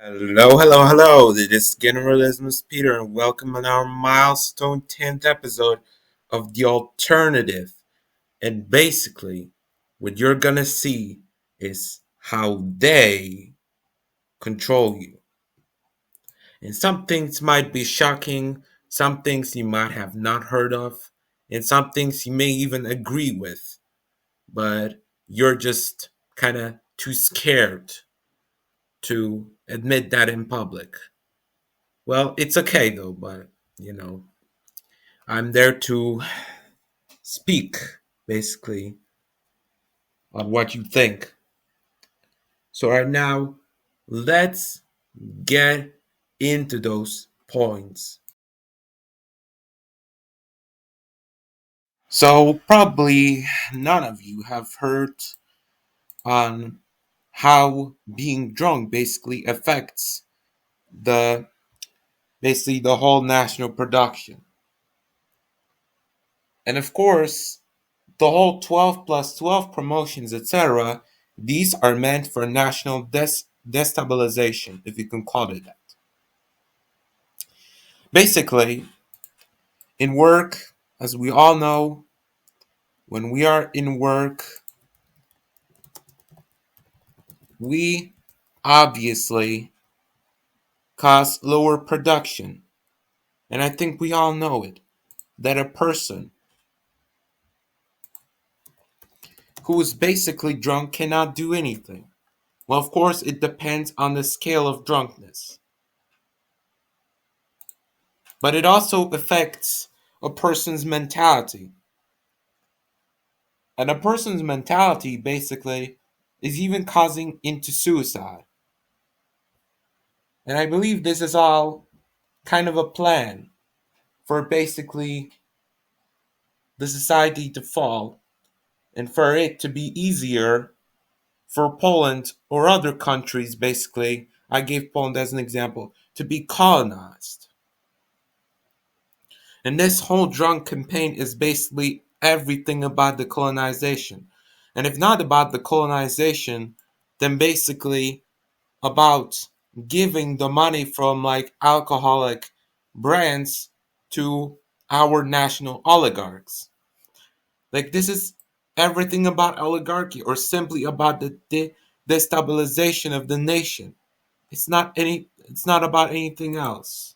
Hello, hello, hello. This is Generalismus Peter, and welcome on our milestone 10th episode of The Alternative. And basically, what you're gonna see is how they control you. And some things might be shocking, some things you might have not heard of, and some things you may even agree with, but you're just kind of too scared to admit that in public. Well, it's okay though, but you know, I'm there to speak basically on what you think. So, right now, let's get into those points. So, probably none of you have heard on how being drunk basically affects the the whole national production. And of course, the whole 12 plus 12 promotions, etc., these are meant for national destabilization, if you can call it that. Basically, in work, as we all know, when we are in work, we obviously cause lower production. And I think we all know it, that a person who is basically drunk cannot do anything. Well, of course, it depends on the scale of drunkenness. But it also affects a person's mentality. And a person's mentality basically is even causing into suicide. And I believe this is all kind of a plan for basically the society to fall and for it to be easier for Poland or other countries, basically. I gave Poland as an example, to be colonized. And this whole drunk campaign is basically everything about the colonization. And if not about the colonization, then basically about giving the money from like alcoholic brands to our national oligarchs. Like this is everything about oligarchy or simply about the destabilization of the nation. It's not about anything else.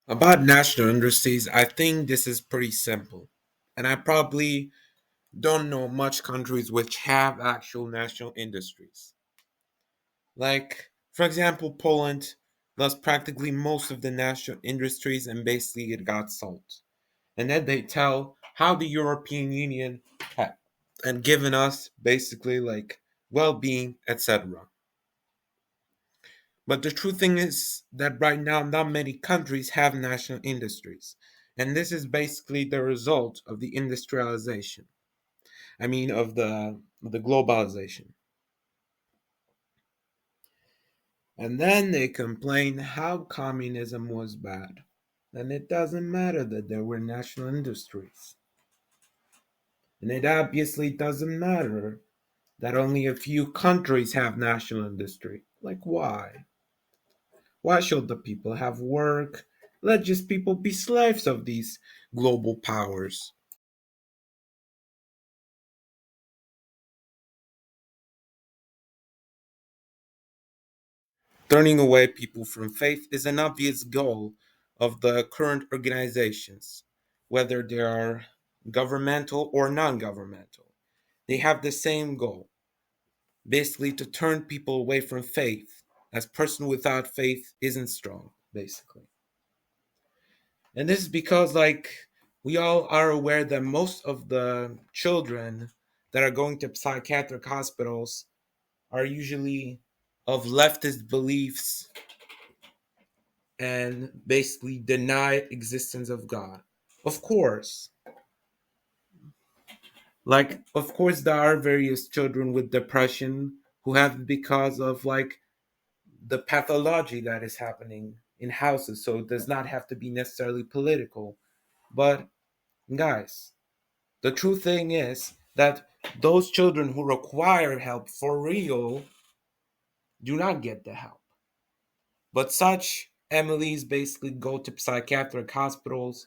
About national industries, I think this is pretty simple. And I probably don't know much countries which have actual national industries. Like, for example, Poland lost practically most of the national industries and basically it got sold. And then they tell how the European Union had and given us basically like well-being, etc. But the true thing is that right now not many countries have national industries. And this is basically the result of the industrialization. I mean of the globalization. And then they complain how communism was bad. And it doesn't matter that there were national industries. And it obviously doesn't matter that only a few countries have national industry. Like, why? Why should the people have work? Let just people be slaves of these global powers. Turning away people from faith is an obvious goal of the current organizations, whether they are governmental or non governmental. They have the same goal, basically to turn people away from faith, as person without faith isn't strong, basically. And this is because, like, we all are aware that most of the children that are going to psychiatric hospitals are usually of leftist beliefs and basically deny existence of God. Of course, of course, there are various children with depression who have it because of like the pathology that is happening in houses. So it does not have to be necessarily political. But guys, The true thing is that those children who require help for real do not get the help. But such Emily's basically go to psychiatric hospitals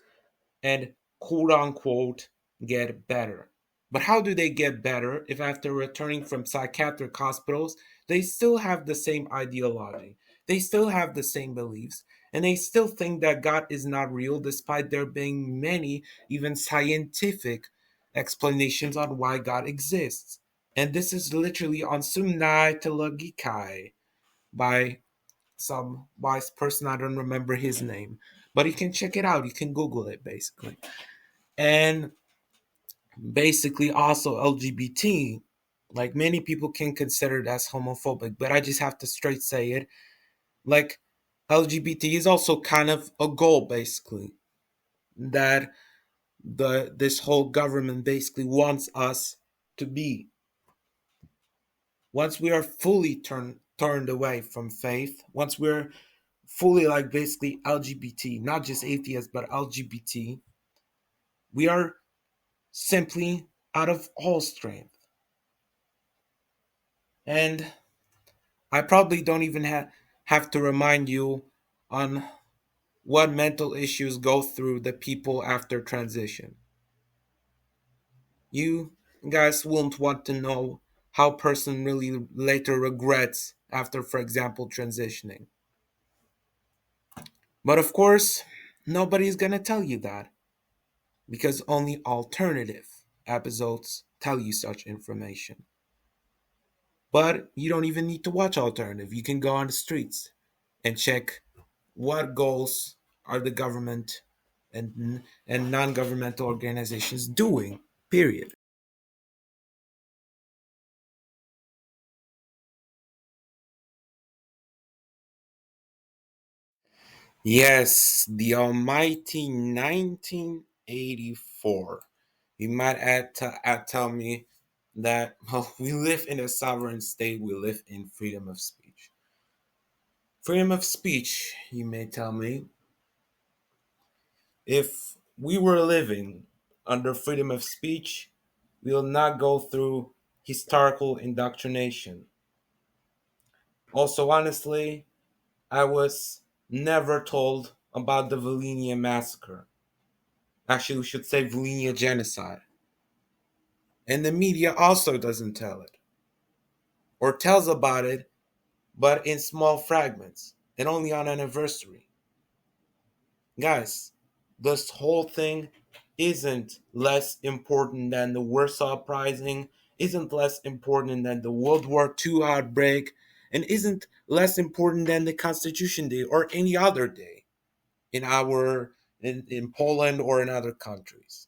and quote unquote get better. But how do they get better if after returning from psychiatric hospitals, they still have the same ideology, they still have the same beliefs, and they still think that God is not real despite there being many, even scientific explanations on why God exists? And this is literally on Sumnai Telogikai by some wise person. I don't remember his name, but you can check it out. You can Google it basically. And basically, also LGBT, like many people can consider it as homophobic, but I just have to straight say it. Like, LGBT is also kind of a goal, basically, that this whole government basically wants us to be. Once we are fully turned away from faith, once we're fully like basically LGBT, not just atheists, but LGBT, we are simply out of all strength. And I probably don't even have to remind you on what mental issues go through the people after transition. You guys won't want to know how person really later regrets after, for example, transitioning. But of course, nobody's gonna tell you that because only alternative episodes tell you such information. But you don't even need to watch alternative. You can go on the streets and check what goals are the government and non-governmental organizations doing. Period. Yes, the almighty 1984. You might tell me that well, we live in a sovereign state. We live in freedom of speech. Freedom of speech, you may tell me, if we were living under freedom of speech, we will not go through historical indoctrination. Also, honestly, I was never told about the Volhynia massacre. Actually, we should say Volhynia genocide. And the media also doesn't tell it, or tells about it, but in small fragments and only on anniversary. Guys, this whole thing isn't less important than the Warsaw Uprising, isn't less important than the World War II outbreak, and isn't less important than the Constitution Day or any other day in Poland or in other countries.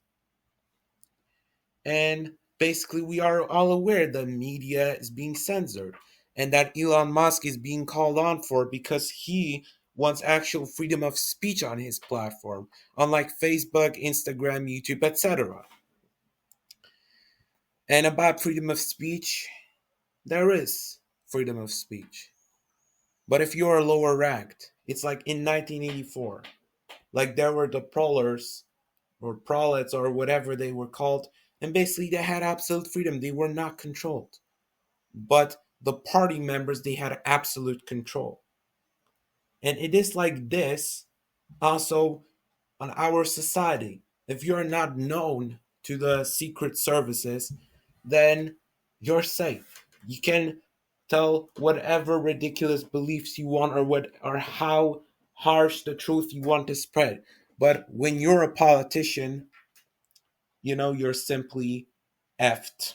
And basically, we are all aware the media is being censored and that Elon Musk is being called on for because he wants actual freedom of speech on his platform, unlike Facebook, Instagram, YouTube, etc. And about freedom of speech, there is freedom of speech. But if you're lower ranked, it's like in 1984, like there were the prolers or prolets or whatever they were called, and basically they had absolute freedom. They were not controlled. But the party members, they had absolute control. And it is like this also on our society. If you're not known to the secret services, then you're safe. You can tell whatever ridiculous beliefs you want or how harsh the truth you want to spread. But when you're a politician, you're simply effed.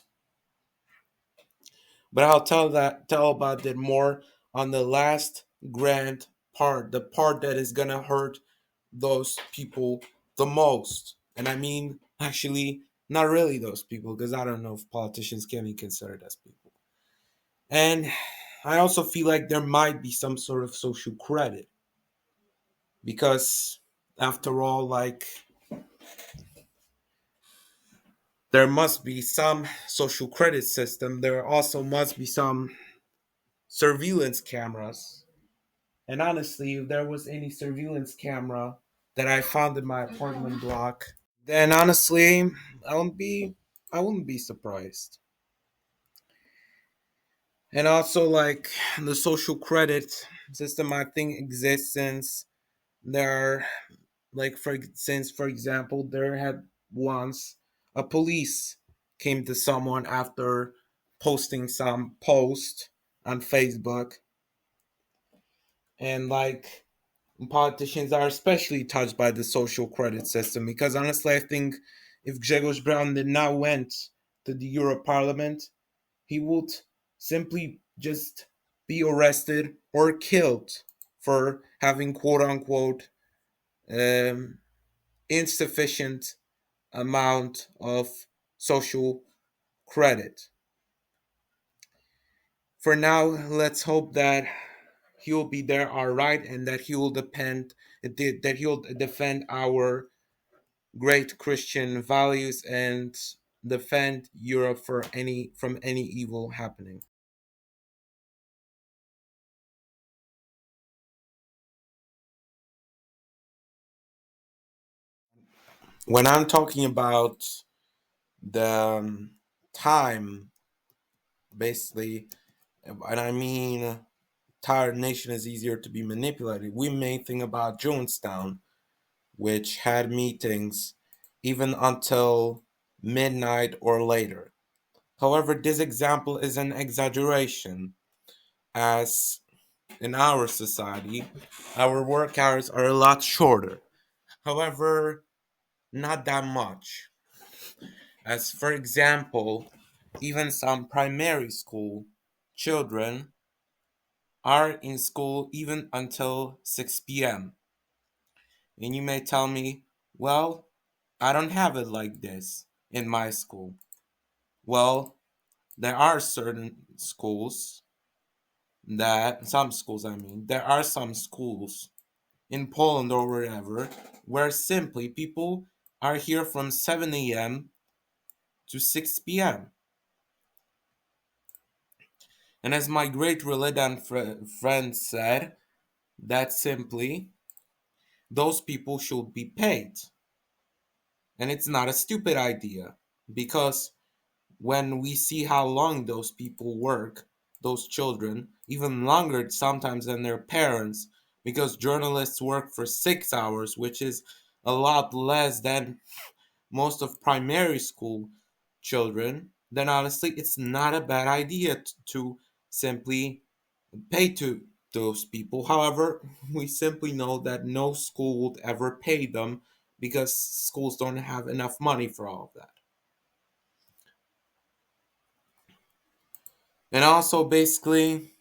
But I'll tell about that more on the last grand part, the part that is gonna hurt those people the most. And I mean actually not really those people, because I don't know if politicians can be considered as people. And I also feel like there might be some sort of social credit. Because after all, like there must be some social credit system. There also must be some surveillance cameras. And honestly, if there was any surveillance camera that I found in my apartment block, then honestly, I wouldn't be I wouldn't be surprised. And also, like, the social credit system, I think exists since there are, like, for example, there had once a police came to someone after posting some post on Facebook, and like, politicians are especially touched by the social credit system because honestly, I think if Grzegorz Brown did not went to the Euro Parliament, he would simply just be arrested or killed for having quote unquote um, insufficient amount of social credit. For now, let's hope that he will be there all right and that he will defend our great Christian values and defend Europe from any evil happening. When I'm talking about the time, basically, and I mean entire nation is easier to be manipulated, we may think about Jonestown, which had meetings even until midnight or later. However, this example is an exaggeration, as in our society, our work hours are a lot shorter. However, not that much. As for example, even some primary school children are in school even until 6 p.m. And you may tell me, well, I don't have it like this in my school. Well, there are certain schools some schools, there are some schools in Poland or wherever where simply people are here from 7 a.m. to 6 p.m. And as my great religion friend said, that simply those people should be paid. And it's not a stupid idea because when we see how long those people work, those children, even longer sometimes than their parents, because journalists work for 6 hours, which is a lot less than most of primary school children, then honestly, it's not a bad idea to simply pay to those people. However, we simply know that no school would ever pay them because schools don't have enough money for all of that. And also, basically,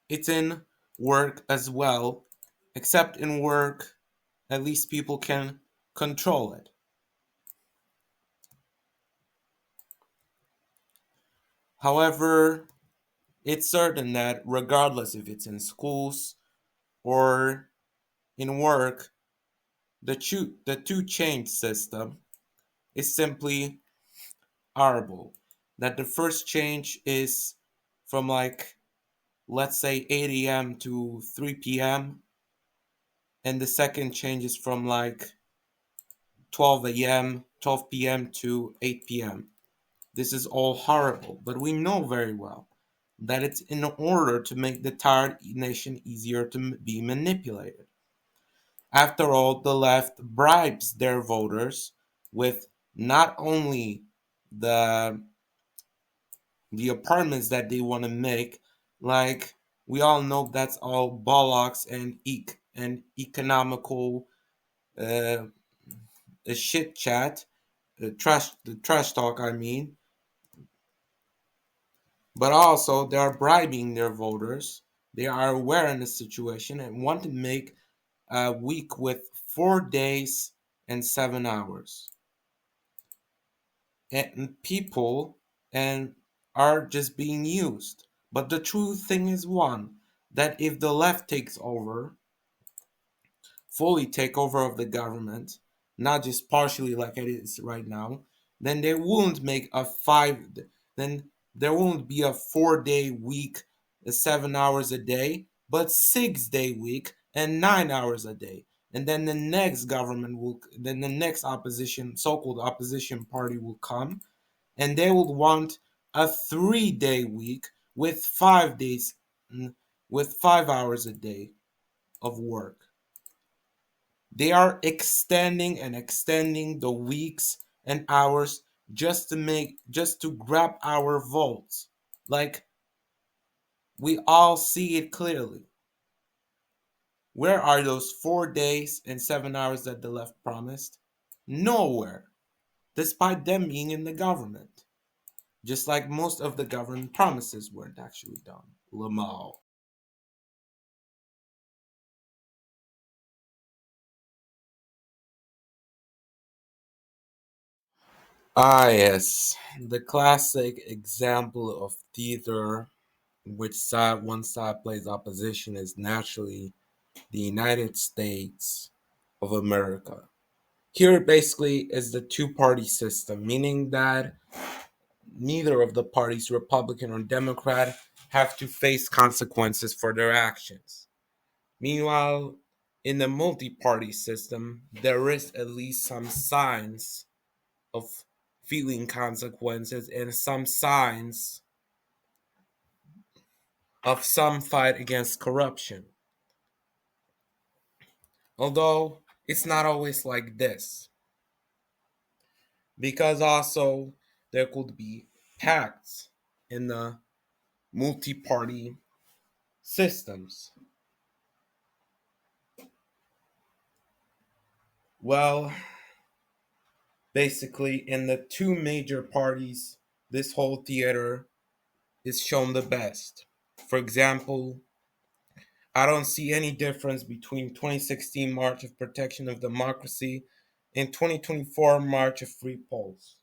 it's in work as well, except in work, at least people can control it. However, it's certain that regardless if it's in schools or in work, the two change system is simply horrible. That the first change is from, like, let's say 8 a.m. to 3 p.m., and the second change is from like 12 p.m. to 8 p.m. This is all horrible, but we know very well that it's in order to make the entire nation easier to be manipulated. After all, the left bribes their voters with not only the the apartments that they want to make, like, we all know that's all bollocks and economical uh, shit chat, the trash talk. I mean, but also they are bribing their voters. They are aware in the situation and want to make a week with 4 days and 7 hours. And people and are just being used. But the true thing is one, that if the left takes over, fully take over of the government, not just partially like it is right now, then there won't make a then there won't be a 4 day week, 7 hours a day, but 6 day week and 9 hours a day. and then the next opposition, so-called opposition party will come, and they will want a 3-day week with 5 days, with 5 hours a day of work. They are extending and extending the weeks and hours just to grab our votes. Like, we all see it clearly. Where are those 4 days and 7 hours that the left promised? Nowhere, despite them being in the government. Just like most of the government promises weren't actually done. Lamau. Ah, yes. The classic example of theater in which one side plays opposition is naturally the United States of America. Here, basically, is the two-party system, meaning that neither of the parties, Republican or Democrat, have to face consequences for their actions. Meanwhile, in the multi-party system, there is at least some signs of feeling consequences and some signs of some fight against corruption. Although it's not always like this, because also there could be pacts in the multi-party systems. Well, basically, in the two major parties, this whole theater is shown the best. For example, I don't see any difference between 2016 March of Protection of Democracy and 2024 March of Free Polls.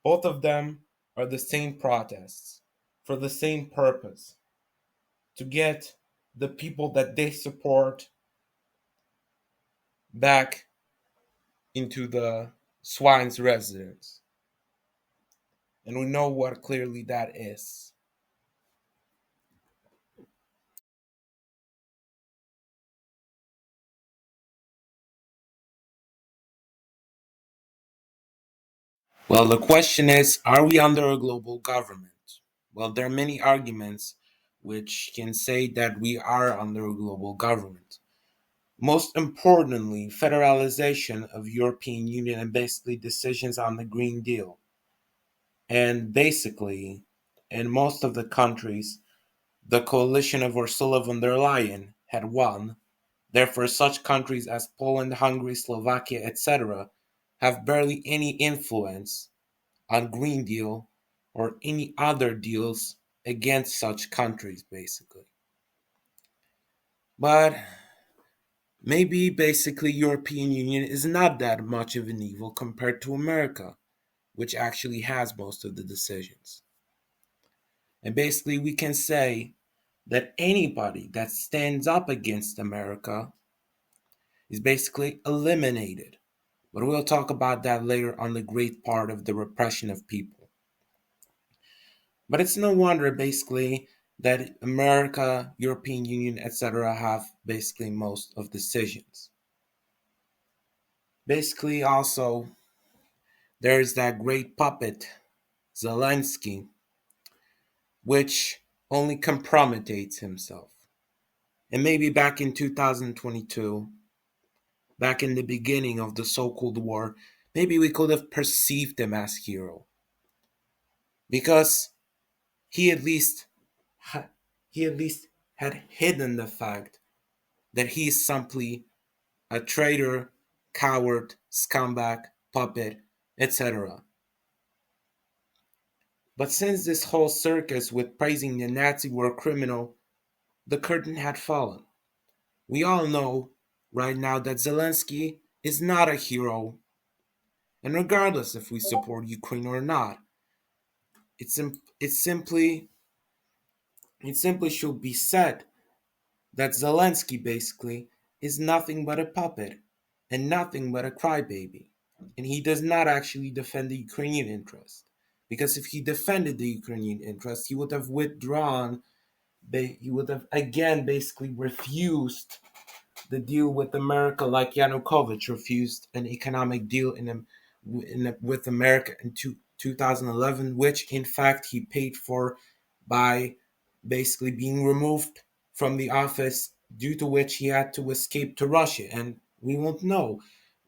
Both of them are the same protests for the same purpose, to get the people that they support back into the swine's residence. And we know what clearly that is. Well, the question is, are we under a global government? Well, there are many arguments which can say that we are under a global government. Most importantly, federalization of European Union and basically decisions on the Green Deal. And basically, in most of the countries, the coalition of Ursula von der Leyen had won. Therefore, such countries as Poland, Hungary, Slovakia, etc., have barely any influence on Green Deal or any other deals against such countries, basically. But maybe basically European Union is not that much of an evil compared to America, which actually has most of the decisions. And basically we can say that anybody that stands up against America is basically eliminated. But we'll talk about that later on the great part of the repression of people. But it's no wonder basically that America, European Union, etc. have basically most of decisions. Basically also there's that great puppet, Zelensky, which only compromites himself. And maybe back in 2022, back in the beginning of the so-called war, maybe we could have perceived him as hero. Because he at least he at least had hidden the fact that he is simply a traitor, coward, scumbag, puppet, etc. But since this whole circus with praising the Nazi war criminal, the curtain had fallen. We all know right now that Zelensky is not a hero, and regardless if we support Ukraine or not, it's, it's simply it simply should be said that Zelensky basically is nothing but a puppet and nothing but a crybaby. And he does not actually defend the Ukrainian interest. Because if he defended the Ukrainian interest, he would have withdrawn, he would have again basically refused the deal with America, like Yanukovych refused an economic deal with America in 2011, which in fact he paid for by basically being removed from the office, due to which he had to escape to Russia. And we won't know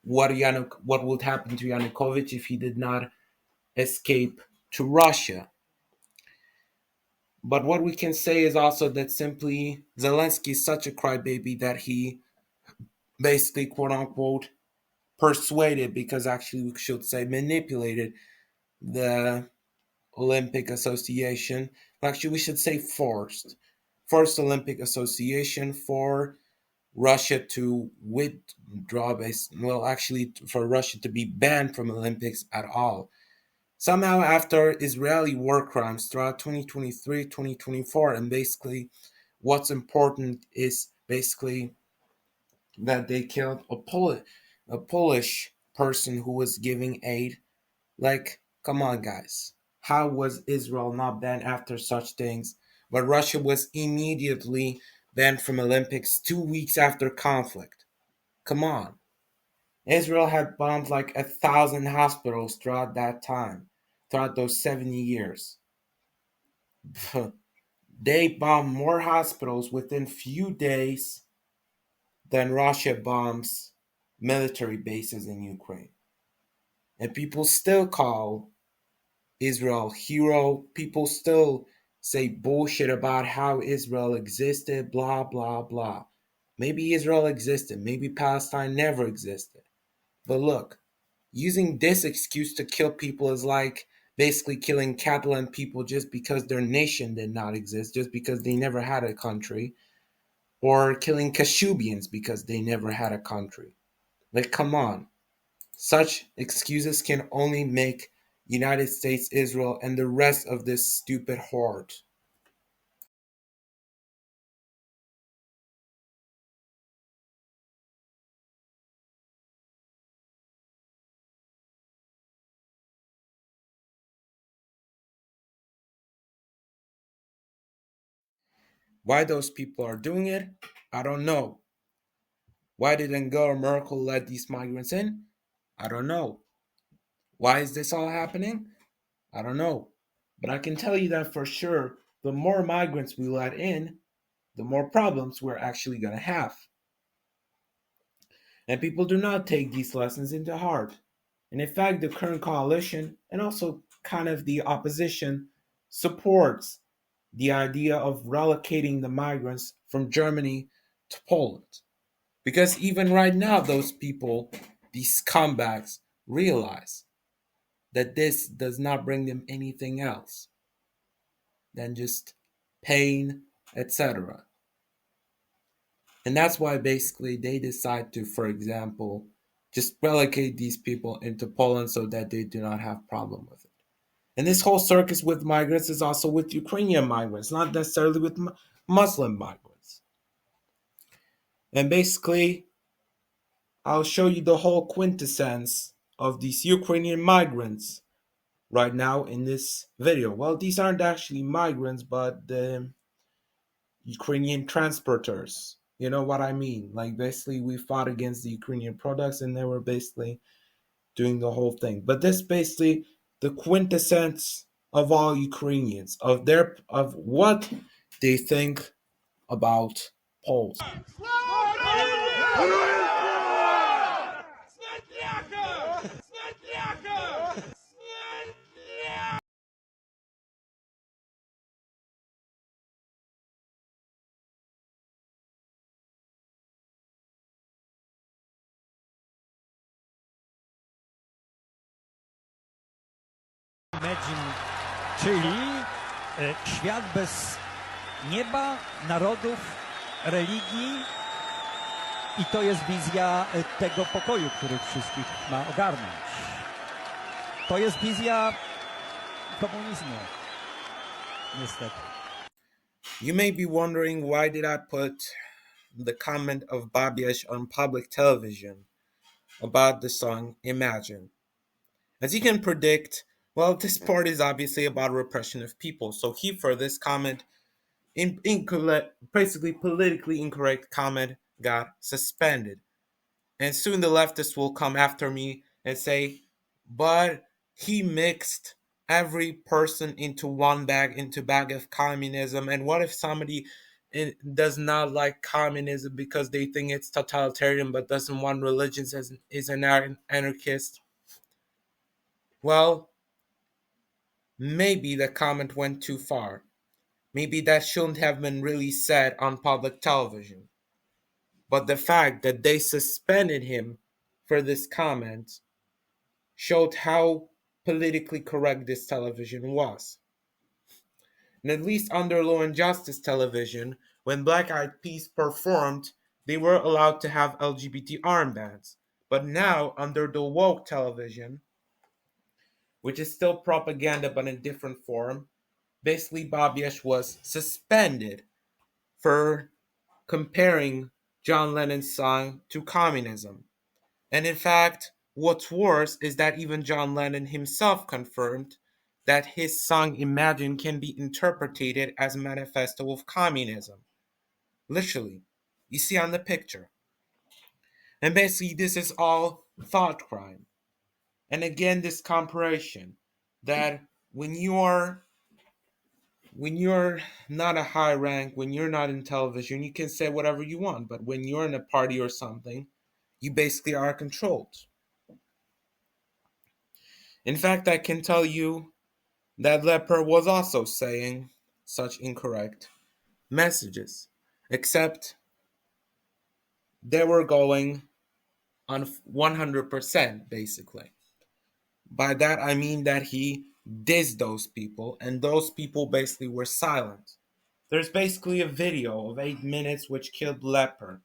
what would happen to Yanukovych if he did not escape to Russia. But what we can say is also that simply Zelensky is such a crybaby that he basically, quote unquote, persuaded, because actually we should say manipulated, the Olympic Association. Actually, we should say forced Olympic Association for Russia to withdraw, well, actually, for Russia to be banned from Olympics at all. Somehow, after Israeli war crimes throughout 2023, 2024, and basically, what's important is basically that they killed a Polish person who was giving aid. Like, come on, guys. How was Israel not banned after such things? But Russia was immediately banned from Olympics 2 weeks after conflict. Come on. Israel had bombed like 1,000 hospitals throughout that time, throughout those 70 years. They bombed more hospitals within few days than Russia bombs military bases in Ukraine. And people still call Israel hero. People still say bullshit about how Israel existed, blah, blah, blah. Maybe Israel existed. Maybe Palestine never existed. But look, using this excuse to kill people is like basically killing Catalan people just because their nation did not exist, just because they never had a country, or killing Kashubians because they never had a country. Like, come on. Such excuses can only make United States, Israel, and the rest of this stupid horde. Why those people are doing it, I don't know. Why did Angela Merkel let these migrants in? I don't know. Why is this all happening? I don't know. But I can tell you that for sure, the more migrants we let in, the more problems we're actually going to have. And people do not take these lessons into heart. And in fact, the current coalition and also kind of the opposition supports the idea of relocating the migrants from Germany to Poland. Because even right now, those people, these scumbags, realize that this does not bring them anything else than just pain, etc. And that's why basically they decide to, for example, just relegate these people into Poland so that they do not have problem with it. And this whole circus with migrants is also with Ukrainian migrants, not necessarily with Muslim migrants. And basically, I'll show you the whole quintessence of these Ukrainian migrants right now in this video. Well, these aren't actually migrants, but the Ukrainian transporters. You know what I mean? Like, basically, we fought against the Ukrainian products and they were basically doing the whole thing. But this basically the quintessence of all Ukrainians, of what they think about Poles. Imagine, czyli świat bez nieba, narodów, religii i to jest wizja tego pokoju, który wszystkich ma ogarnąć. To jest wizja komunizmu, niestety. You may be wondering, why did I put the comment of Babiesh on public television about the song Imagine? As you can predict, well, this part is obviously about repression of people. So he, for this comment, basically politically incorrect comment, got suspended. And soon the leftists will come after me and say, but he mixed every person into one bag, into bag of communism. And what if somebody does not like communism because they think it's totalitarian but doesn't want religions as is an anarchist? Well, maybe the comment went too far. Maybe that shouldn't have been really said on public television. But the fact that they suspended him for this comment showed how politically correct this television was. And at least under Law and Justice television, when Black Eyed Peas performed, they were allowed to have LGBT armbands. But now, under the woke television, which is still propaganda but in different form, basically Bobby Esch was suspended for comparing John Lennon's song to communism. And in fact, what's worse is that even John Lennon himself confirmed that his song Imagine can be interpreted as a manifesto of communism. Literally. You see on the picture. And basically, this is all thought crime. And again, this comparison that when you're when you're not a high rank, when you're not in television, you can say whatever you want. But when you're in a party or something, you basically are controlled. In fact, I can tell you that leper was also saying such incorrect messages, except they were going on 100% basically. By that I mean that he dissed those people, and those people basically were silent. There's basically a video of 8 minutes which killed leper.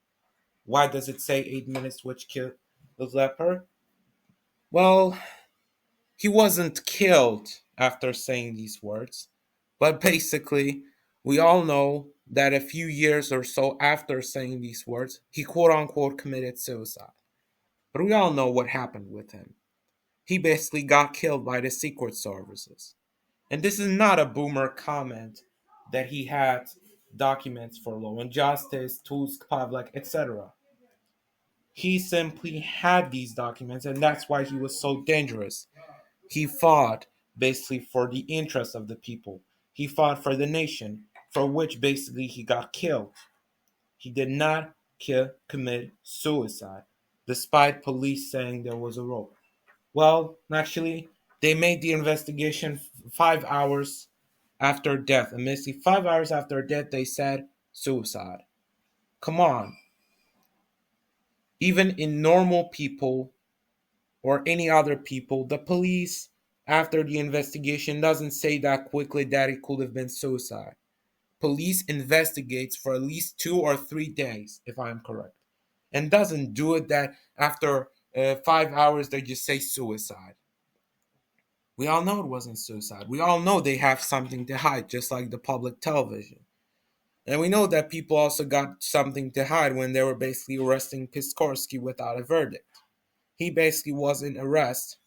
Why does it say 8 minutes which killed the leper? Well, he wasn't killed after saying these words, but basically, we all know that a few years or so after saying these words, he quote unquote committed suicide. But we all know what happened with him. He basically got killed by the Secret Services. And this is not a boomer comment that he had documents for Law and Justice, Tusk, Pavlik, etc. He simply had these documents, and that's why he was so dangerous. He fought basically for the interest of the people. He fought for the nation, for which basically he got killed. He did not commit suicide, despite police saying there was a rope. Well, actually, they made the investigation 5 hours after death. And basically, 5 hours after death, they said suicide. Come on. Even in normal people, or any other people, the police, after the investigation, doesn't say that quickly that it could have been suicide. Police investigates for at least 2 or 3 days, if I'm correct, and doesn't do it that after 5 hours they just say suicide. We all know it wasn't suicide. We all know they have something to hide, just like the public television. And we know that people also got something to hide when they were basically arresting Piskorski without a verdict. He basically was in arrest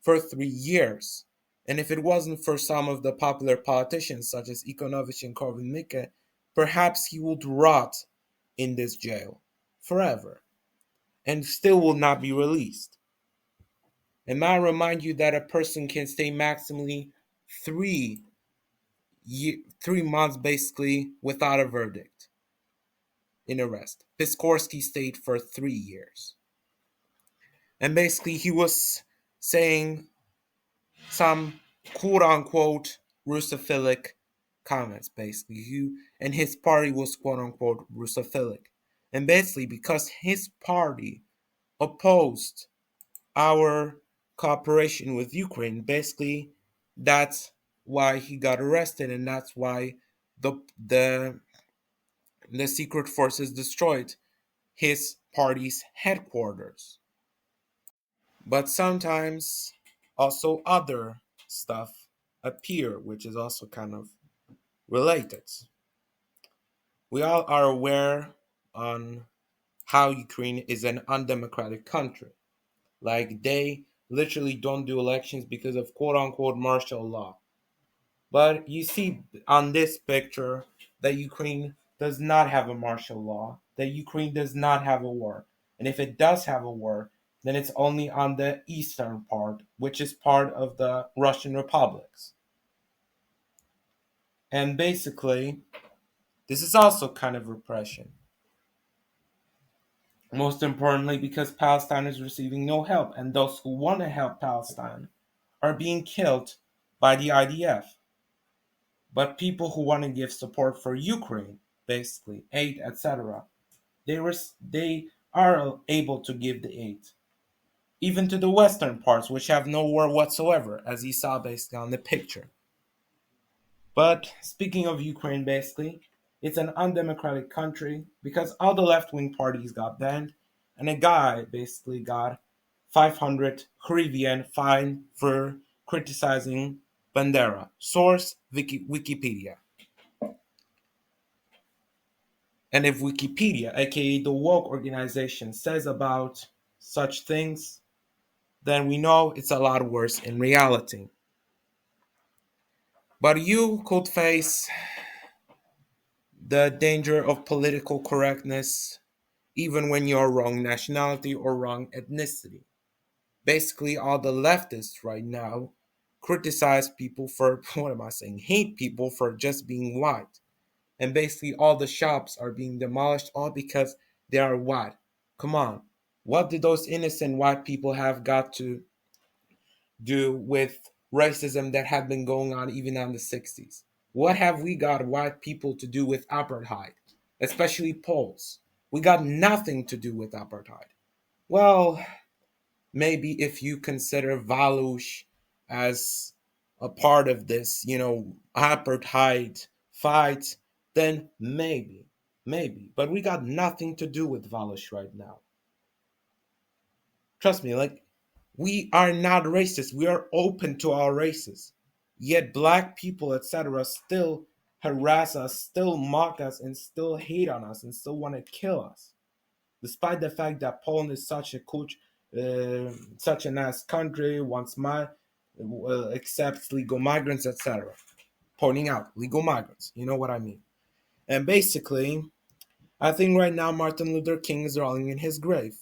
for 3 years. And if it wasn't for some of the popular politicians such as Ikonovich and Korvin Mikke, perhaps he would rot in this jail forever and still will not be released. And may I remind you that a person can stay maximally 3 months basically without a verdict in arrest. Piskorski stayed for 3 years. And basically he was saying some quote unquote Russophilic comments, basically. And his party was quote unquote Russophilic. And basically, because his party opposed our cooperation with Ukraine, basically, that's why he got arrested, and that's why the the the secret forces destroyed his party's headquarters. But sometimes also other stuff appear, which is also kind of related. We all are aware on how Ukraine is an undemocratic country. Like they literally don't do elections because of quote unquote martial law. But you see on this picture that Ukraine does not have a martial law, that Ukraine does not have a war. And if it does have a war, then it's only on the eastern part, which is part of the Russian republics. And basically, this is also kind of repression. Most importantly, because Palestine is receiving no help, and those who want to help Palestine are being killed by the IDF. But people who want to give support for Ukraine, basically aid, etc., they are able to give the aid, even to the western parts, which have no war whatsoever, as you saw basically on the picture. But speaking of Ukraine, basically, it's an undemocratic country because all the left wing parties got banned, and a guy basically got 500 hryvnian fine for criticizing Bandera. Source Wikipedia. And if Wikipedia, aka the woke organization, says about such things, then we know it's a lot worse in reality. But you could face the danger of political correctness even when you're wrong nationality or wrong ethnicity. Basically, all the leftists right now criticize people for, what am I saying, hate people for just being white. And basically, all the shops are being demolished all because they are white. Come on. What did those innocent white people have got to do with racism that had been going on even in the 60s? What have we got white people to do with apartheid, especially Poles? We got nothing to do with apartheid. Well, maybe if you consider Valush as a part of this, apartheid fight, then maybe. But we got nothing to do with Valush right now. Trust me, like, we are not racist. We are open to our races. Yet black people, etc., still harass us, still mock us, and still hate on us, and still want to kill us. Despite the fact that Poland is such a nice country, accepts legal migrants, etc. Pointing out legal migrants, you know what I mean. And basically, I think right now Martin Luther King is rolling in his grave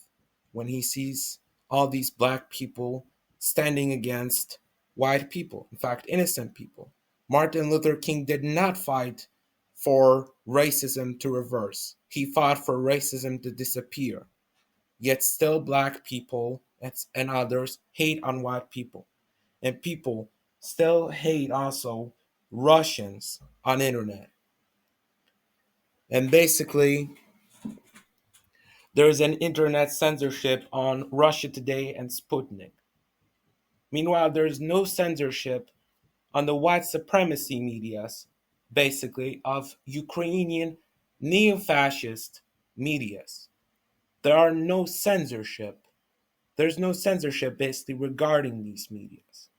when he sees all these black people standing against white people, in fact, innocent people. Martin Luther King did not fight for racism to reverse, he fought for racism to disappear. Yet still black people and others hate on white people. And people still hate also Russians on internet. And basically, there's an internet censorship on Russia Today and Sputnik. Meanwhile, there's no censorship on the white supremacy medias, basically, of Ukrainian neo-fascist medias. There are no censorship. There's no censorship basically regarding these medias.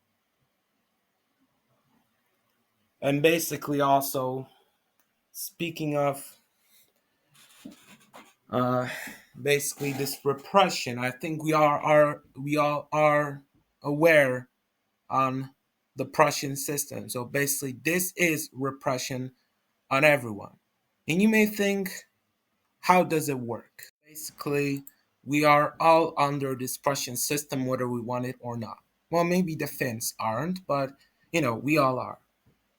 And basically also, speaking of uh, basically this repression, I think we all are aware on the Prussian system. So basically, this is repression on everyone. And you may think, how does it work? Basically, we are all under this Prussian system, whether we want it or not. Well, maybe the Finns aren't, but we all are.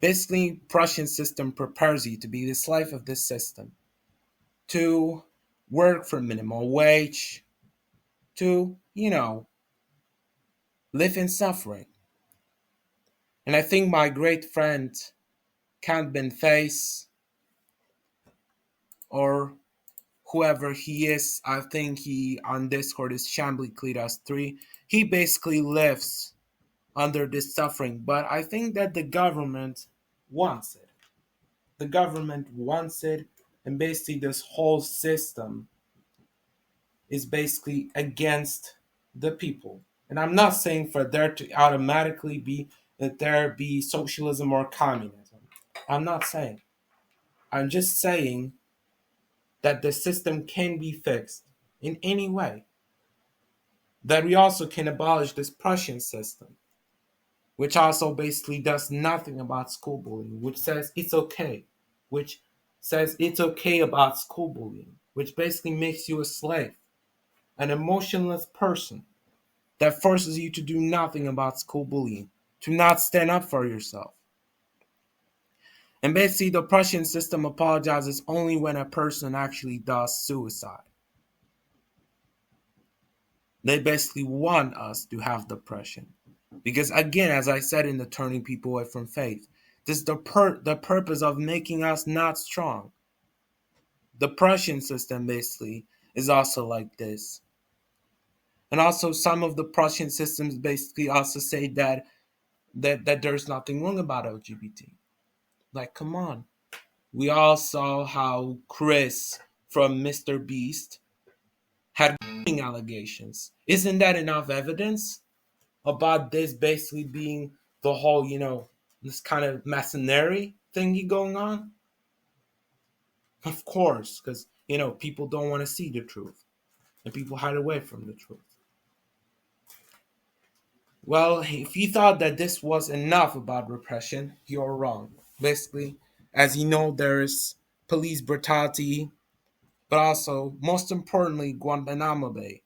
Basically, Prussian system prepares you to be the slave of this system, to work for minimal wage, to, live in suffering. And I think my great friend Count Ben Face, or whoever he is, I think he on Discord is Shambly Klidas 3, he basically lives under this suffering. But I think that the government wants it. The government wants it, and basically this whole system is basically against the people. And I'm not saying for there to automatically be that there be socialism or communism. I'm not saying. I'm just saying that the system can be fixed in any way. That we also can abolish this Prussian system, which also basically does nothing about school bullying, which says it's okay, which says it's okay about school bullying, which basically makes you a slave, an emotionless person that forces you to do nothing about school bullying, to not stand up for yourself. And basically, the Prussian system apologizes only when a person actually does suicide. They basically want us to have depression. Because again, as I said in the Turning People Away from Faith, this is the purpose of making us not strong. The Prussian system basically is also like this. And also some of the Prussian systems basically also say that there's nothing wrong about LGBT. Like, come on. We all saw how Chris from Mr. Beast had bullying allegations. Isn't that enough evidence about this basically being the whole, this kind of mercenary thingy going on? Of course, because, people don't want to see the truth and people hide away from the truth. Well, if you thought that this was enough about repression, you're wrong. Basically, as you know, there's police brutality, but also, most importantly, Guantanamo Bay.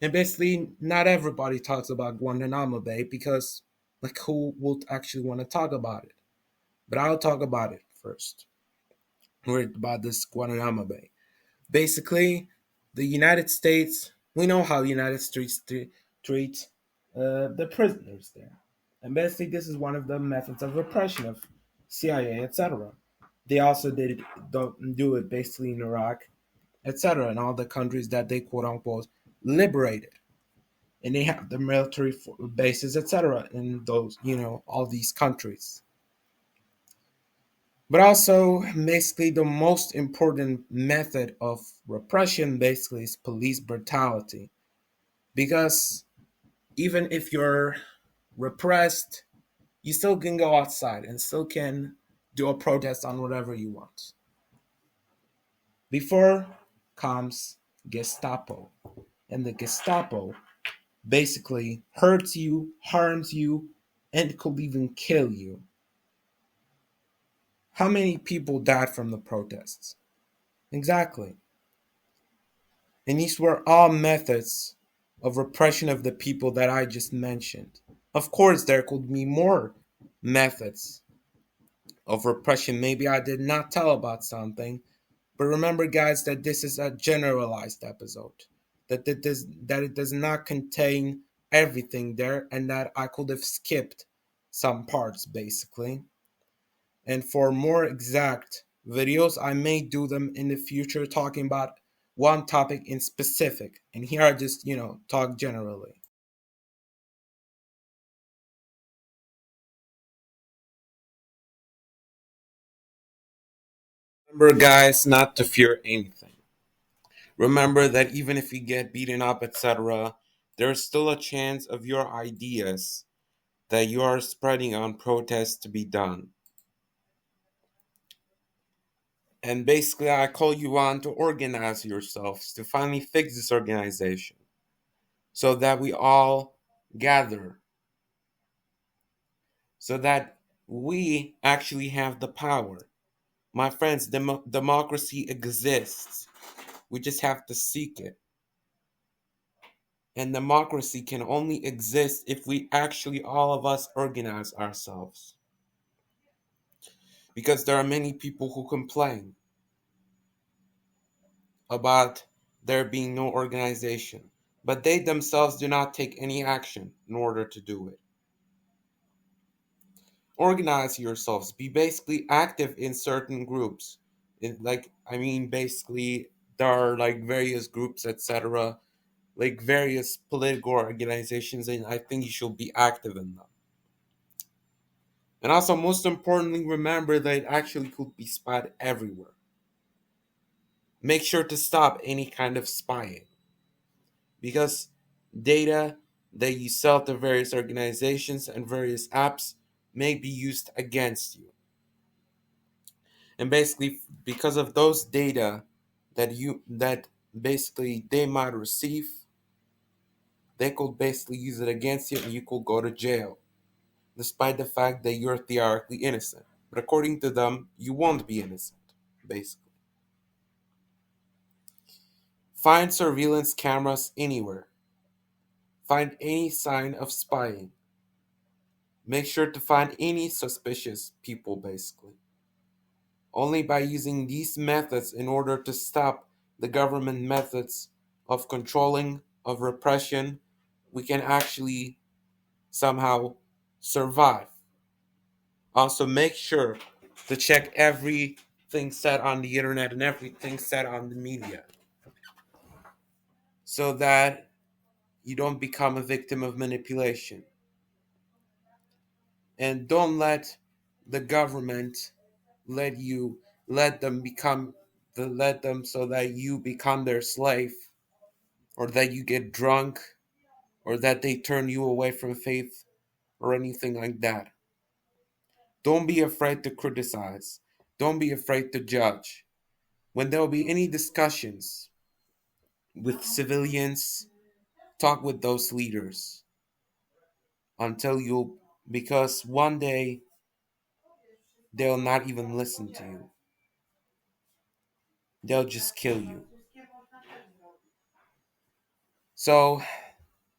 And basically, not everybody talks about Guantanamo Bay because, like, who would actually want to talk about it? But I'll talk about it first. We're about this Guantanamo Bay. Basically, the United States, we know how the United States treat the prisoners there. And basically, this is one of the methods of repression of CIA, etc. They also don't do it basically in Iraq, etc., and all the countries that they quote unquote liberated. And they have the military bases, etc., in those, all these countries. But also, basically, the most important method of repression basically is police brutality. Because even if you're repressed, you still can go outside and still can do a protest on whatever you want. Before comes Gestapo. And the Gestapo basically hurts you, harms you, and could even kill you. How many people died from the protests? Exactly. And these were all methods of repression of the people that I just mentioned. Of course, there could be more methods of repression. Maybe I did not tell about something, but remember, guys, that this is a generalized episode. That it does not contain everything there, and that I could have skipped some parts, basically. And for more exact videos, I may do them in the future talking about one topic in specific. And here I just, talk generally. Remember, guys, not to fear anything. Remember that even if you get beaten up, etc., there's still a chance of your ideas that you are spreading on protests to be done. And basically, I call you on to organize yourselves to finally fix this organization so that we all gather, so that we actually have the power. My friends, democracy exists. We just have to seek it. And democracy can only exist if we actually, all of us, organize ourselves. Because there are many people who complain about there being no organization, but they themselves do not take any action in order to do it. Organize yourselves. Be basically active in certain groups. Basically, there are like various groups, etc., like various political organizations, and I think you should be active in them. And also, most importantly, remember that it actually could be spied everywhere. Make sure to stop any kind of spying because data that you sell to various organizations and various apps may be used against you. And basically, because of those data that basically they might receive, they could basically use it against you and you could go to jail, despite the fact that you're theoretically innocent. But according to them, you won't be innocent, basically. Find surveillance cameras anywhere. Find any sign of spying. Make sure to find any suspicious people, basically. Only by using these methods in order to stop the government methods of controlling, of repression, we can actually somehow survive. Also, make sure to check everything said on the internet and everything said on the media so that you don't become a victim of manipulation. And don't let the government let you let them become let them so that you become their slave, or that you get drunk, or that they turn you away from faith, or anything like that. Don't be afraid to criticize. Don't be afraid to judge. When there will be any discussions with civilians, talk with those leaders until you, because one day they'll not even listen to you. They'll just kill you. So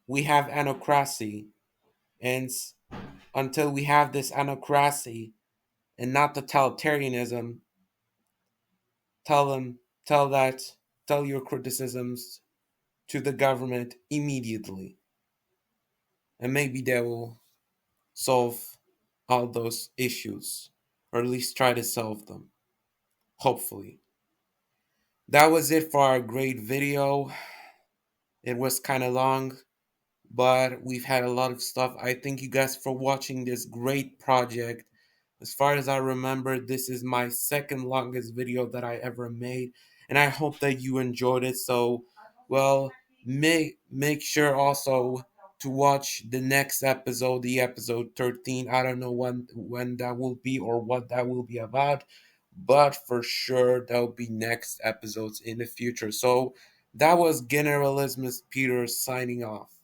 we have anocracy, and until we have this anocracy and not totalitarianism, tell them, tell that, tell your criticisms to the government immediately, and maybe they will solve all those issues, or at least try to solve them. Hopefully. That was it for our great video. It was kind of long, but we've had a lot of stuff. I thank you guys for watching this great project. As far as I remember, this is my second longest video that I ever made, and I hope that you enjoyed it. So, well, make sure also to watch the next episode, the episode 13. I don't know when that will be or what that will be about, but for sure there'll be next episodes in the future. So that was Generalismus Peter signing off.